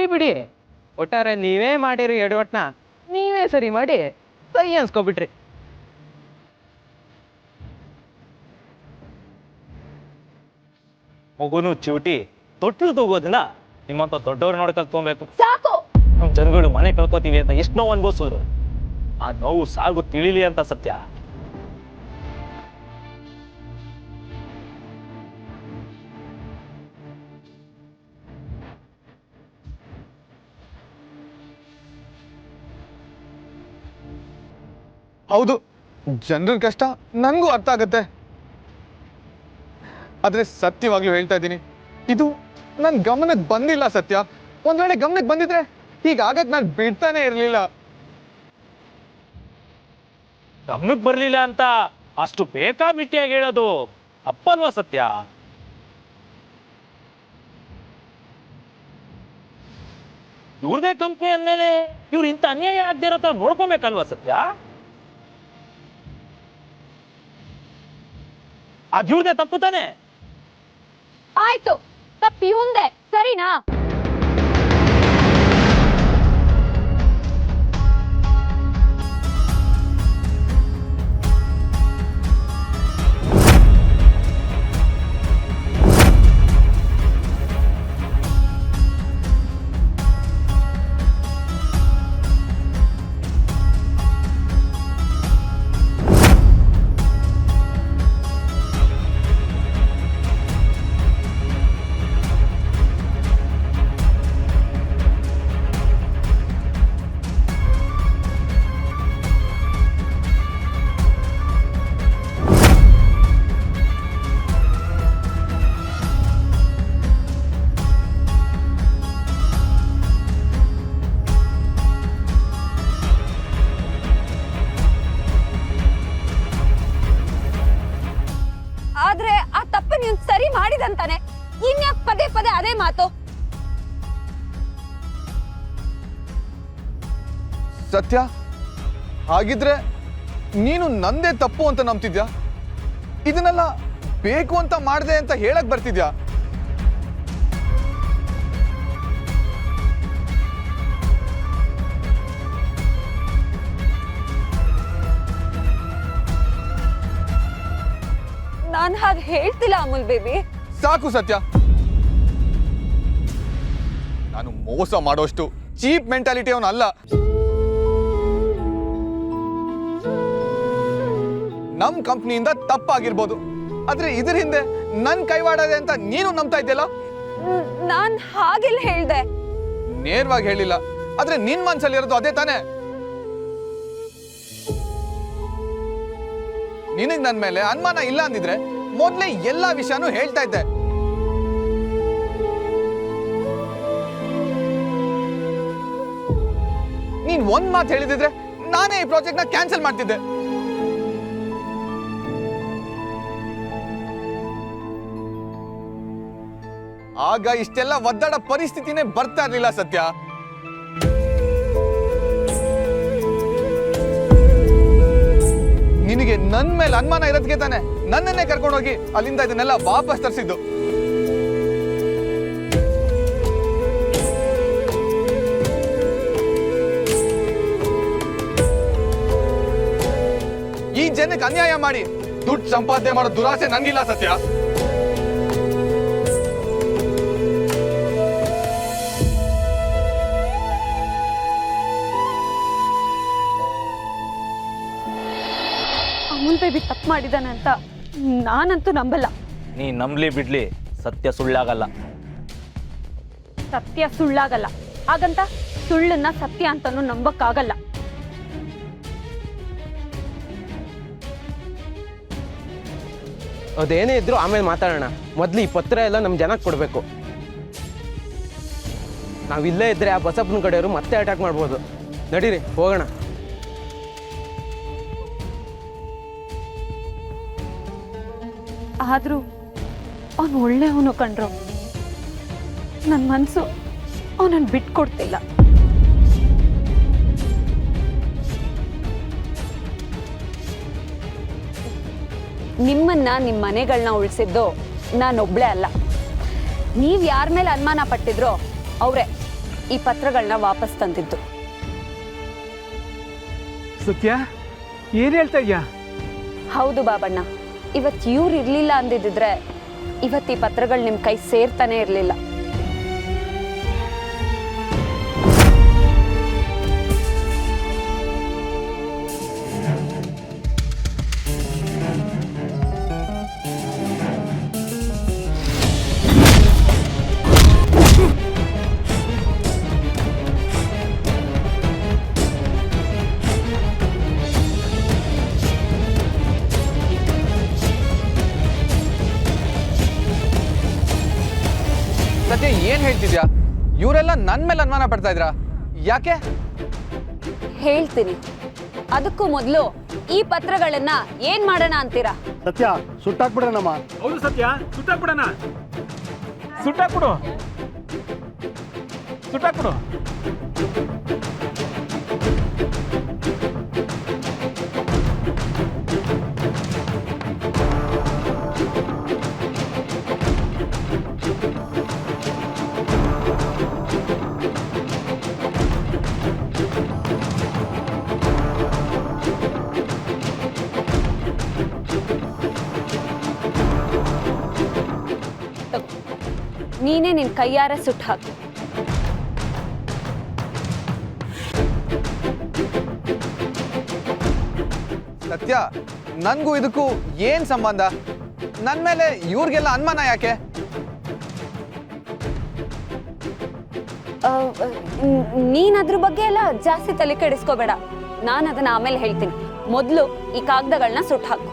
ಸರಿ ಬಿಡಿ, ಒಟ್ಟಾರೆ ನೀವೇ ಮಾಡಿರಿ ಎಡವಟ್ನ ನೀವೇ ಸರಿ ಮಾಡಿ ಸಹಿ ಅನ್ಸ್ಕೊಬಿಟ್ರಿ. ಮಗುನು ಚಿವಟಿ ತೊಟ್ಟಿಲು ತಗೋದಿಲ್ಲ, ನಿಮ್ಮಂತ ದೊಡ್ಡವ್ರು ನೋಡಿ ಕಲ್ತ್ಕೊಬೇಕು. ಸಾಕು. ನಮ್ ಜನಗಳು ಮನೆ ಕಳ್ಕೊತೀವಿ ಅಂತ ಎಷ್ಟು ನೋವು ಅನ್ಭವಿಸೋದು, ಆ ನೋವು ಸಾಗು ತಿಳಿಲಿ ಅಂತ ಸತ್ಯ. ಹೌದು, ಜನರ ಕಷ್ಟ ನನಗೂ ಅರ್ಥ ಆಗತ್ತೆ. ಆದ್ರೆ ಸತ್ಯವಾಗ್ಲೂ ಹೇಳ್ತಾ ಇದ್ದೀನಿ, ಇದು ನನ್ನ ಗಮನಕ್ಕೆ ಬಂದಿಲ್ಲ ಸತ್ಯ. ಒಂದ್ ವೇಳೆ ಗಮನಕ್ಕೆ ಬಂದಿದ್ರೆ ಹೀಗಾಗಕ್ ನಾನು ಬಿಡ್ತಾನೆ ಇರ್ಲಿಲ್ಲ. ಗಮನಕ್ಕೆ ಬರ್ಲಿಲ್ಲ ಅಂತ ಅಷ್ಟು ಬೇಕಾಬಿಟ್ಟಿಯಾಗಿ ಹೇಳೋದು ಅಪ್ಪಲ್ವಾ ಸತ್ಯ? ಇವ್ರದೇ ಕಂಪ್ನಿ ಅಂದ್ಮೇಲೆ ಇವ್ರು ಇಂಥ ಅನ್ಯಾಯ ಆಗದೆ ಇರೋ ತರ ನೋಡ್ಕೊಬೇಕಲ್ವಾ ಸತ್ಯ? ಅದ್ ಇವ್ರದೇ ತಪ್ಪು ತಾನೆ? ಆಯ್ತು, ತಪ್ಪಿ ಮುಂದೆ ಸರಿನಾ? ಆದ್ರೆ ಆ ತಪ್ಪ ನೀನ್ ಸರಿ ಮಾಡಿದಂತಾನೆ, ಇನ್ಯಾಕ್ ಪದೇ ಪದೇ ಅದೇ ಮಾತು? ಸತ್ಯ, ಹಾಗಿದ್ರೆ ನೀನು ನಂದೇ ತಪ್ಪು ಅಂತ ನಂಬ್ತಿದ್ಯಾ? ಇದನ್ನೆಲ್ಲ ಬೇಕು ಅಂತ ಮಾಡ್ದೆ ಅಂತ ಹೇಳಕ್ ಬರ್ತಿದ್ಯಾ? ನಾನ್ ಹಾಗೆ ಹೇಳ್ತಿಲ್ಲ ಅಮೂಲ್ ಬೇಬಿ. ಸಾಕು ಸತ್ಯ, ನಾನು ಮೋಸ ಮಾಡೋಷ್ಟು ಚೀಪ್ ಮೆಂಟಾಲಿಟಿ ಅವನು ಅಲ್ಲ. ನಮ್ ಕಂಪ್ನಿಯಿಂದ ತಪ್ಪಾಗಿರ್ಬೋದು, ಆದ್ರೆ ಇದ್ರ ಹಿಂದೆ ನನ್ ಕೈವಾಡದೆ ಅಂತ ನೀನು ನಂಬ್ತಾ ಇದ್ಯಲ್ಲ? ನಾನ್ ಹಾಗೆಲ್ಲ ಹೇಳ್ದೆ. ನೇರವಾಗಿ ಹೇಳಿಲ್ಲ, ಆದ್ರೆ ನಿನ್ ಮನ್ಸಲ್ಲಿ ಇರೋದು ಅದೇ ತಾನೆ. ನಿನಗ್ ನನ್ ಮೇಲೆ ಅನುಮಾನ ಇಲ್ಲ ಅಂದಿದ್ರೆ ಮೊದ್ಲೇ ಎಲ್ಲಾ ವಿಷಯನೂ ಹೇಳ್ತಾ ಇದ್ದೆ. ನೀನ್ ಒಂದ್ ಮಾತು ಹೇಳಿದಿದ್ರೆ ನಾನೇ ಈ ಪ್ರಾಜೆಕ್ಟ್ ನ ಕ್ಯಾನ್ಸಲ್ ಮಾಡ್ತಿದ್ದೆ. ಆಗ ಇಷ್ಟೆಲ್ಲ ಒದ್ದಾಡ ಪರಿಸ್ಥಿತಿನೇ ಬರ್ತಾ ಇರ್ಲಿಲ್ಲ ಸತ್ಯ. ನಿನಗೆ ನನ್ ಮೇಲೆ ಅನುಮಾನ ಇರೋದಕ್ಕೆ ತಾನೆ ನನ್ನನ್ನೇ ಕರ್ಕೊಂಡೋಗಿ ಅಲ್ಲಿಂದ ಇದನ್ನೆಲ್ಲ ವಾಪಸ್ ತರಿಸಿದ್ದು. ಈ ಜನಕ್ಕೆ ಅನ್ಯಾಯ ಮಾಡಿ ದುಡ್ಡು ಸಂಪಾದನೆ ಮಾಡೋ ದುರಾಸೆ ನಂಗಿಲ್ಲ ಸತ್ಯ. ಅಮೂಲ್ ಬೇಬಿ ತಪ್ಪು ಮಾಡಿದಾನೆ ಅಂತ ನಾನಂತೂ ನಂಬಲ್ಲ. ನೀ ನಂಬ್ಲಿ ಬಿಡ್ಲಿ, ಸತ್ಯ ಸುಳ್ಳಾಗಲ್ಲ. ಸತ್ಯ ಸುಳ್ಳಾಗಲ್ಲ, ಹಾಗಂತ ಸುಳ್ಳನ್ನ ಸತ್ಯ ಅಂತಾನು ನಂಬಕ್ಕಾಗಲ್ಲ. ಅದೇನೇ ಇದ್ರು ಆಮೇಲೆ ಮಾತಾಡೋಣ. ಮೊದ್ಲು ಈ ಪತ್ರ ಎಲ್ಲ ನಮ್ಮ ಜನಕ್ಕೆ ಕೊಡಬೇಕು. ನಾವಿಲ್ಲೇ ಇದ್ರೆ ಆ ಬಸಪ್ಪನ ಕಡೆಯವರು ಮತ್ತೆ ಅಟ್ಯಾಕ್ ಮಾಡ್ಬೋದು. ನಡೀರಿ ಹೋಗೋಣ. ಆದ್ರೂ ಅವನು ಒಳ್ಳೆಯವನು ಕಂಡ್ರು. ನನ್ನ ಮನಸ್ಸು ಅವನನ್ನು ಬಿಟ್ಕೊಡ್ತಿಲ್ಲ. ನಿಮ್ಮನ್ನ ನಿಮ್ಮ ಮನೆಗಳನ್ನ ಉಳಿಸಿದ್ದು ನಾನೊಬ್ಳೆ ಅಲ್ಲ. ನೀವು ಯಾರ ಮೇಲೆ ಅನುಮಾನ ಪಟ್ಟಿದ್ರೋ ಅವರೇ. ಈ ಪತ್ರಗಳನ್ನ ವಾಪಸ್ ತಂದಿದ್ದು. ಸತ್ಯ ಏನ್ ಹೇಳ್ತಾ ಇದ್ಯಾ? ಹೌದು ಬಾಬಣ್ಣ, ಇವತ್ತು ಇವ್ರು ಇರ್ಲಿಲ್ಲ ಅಂದಿದ್ರೆ ಇವತ್ತು ಈ ಪತ್ರಗಳು ನಿಮ್ ಕೈ ಸೇರ್ತಾನೆ ಇರ್ಲಿಲ್ಲ. ಸತ್ಯ ಏನ್ ಹೇಳ್ತಿದ್ಯಾ? ಇವರೆಲ್ಲ ನನ್ ಮೇಲೆ ಅನುಮಾನ ಪಡ್ತಾ ಇದ್ರಾ? ಯಾಕೆ? ಹೇಳ್ತೀನಿ. ಅದಕ್ಕೂ ಮೊದಲು ಈ ಪತ್ರಗಳನ್ನ ಏನ್ ಮಾಡೋಣ ಅಂತೀರಾ? ಸತ್ಯ ಸುಟ್ಟಾಕ್ಬಿಡ್ರನಮ್ಮ. ಹೌದು ಸತ್ಯ, ಸುಟ್ಟಾಕ್ಬಿಡೋಣ. ಸುಟ್ಟಾಕ್ಬಿಡು, ಸುಟ್ಟಾಕ್ಬಿಡು. ನೀನೇ ನಿನ್ ಕೈಯಾರೆ ಸುಟ್ಟು ಹಾಕು. ಸತ್ಯ, ನನ್ಗೂ ಇದಕ್ಕೂ ಏನ್ ಸಂಬಂಧ? ನನ್ ಮೇಲೆ ಇವ್ರಿಗೆಲ್ಲ ಅನುಮಾನ ಯಾಕೆ? ನೀನ್ ಅದ್ರ ಬಗ್ಗೆ ಎಲ್ಲ ಜಾಸ್ತಿ ತಲೆ ಕೆಡಿಸ್ಕೋಬೇಡ. ನಾನು ಅದನ್ನ ಆಮೇಲೆ ಹೇಳ್ತೀನಿ. ಮೊದಲು ಈ ಕಾಗದಗಳನ್ನ ಸುಟ್ಟು ಹಾಕು.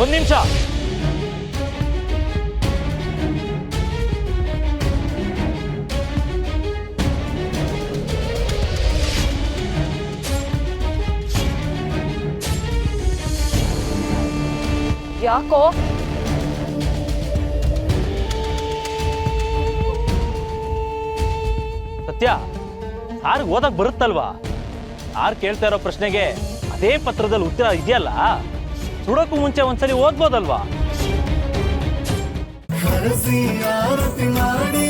ಒಂದ್ ನಿಮಿಷ. ಯಾಕೋ? ಸತ್ಯ, ಸಾರ್ಗ್ ಓದಕ್ ಬರುತ್ತಲ್ವಾ? ಸಾರ್ ಕೇಳ್ತಾ ಇರೋ ಪ್ರಶ್ನೆಗೆ ಅದೇ ಪತ್ರದಲ್ಲಿ ಉತ್ತರ ಇದೆಯಲ್ಲ, ಸುಡೋಕ್ಕೂ ಮುಂಚೆ ಒಂದ್ಸಲಿ ಓದ್ಬೋದಲ್ವಾ? ಹರಸಿ ಆರತಿ ಮಾಡಿ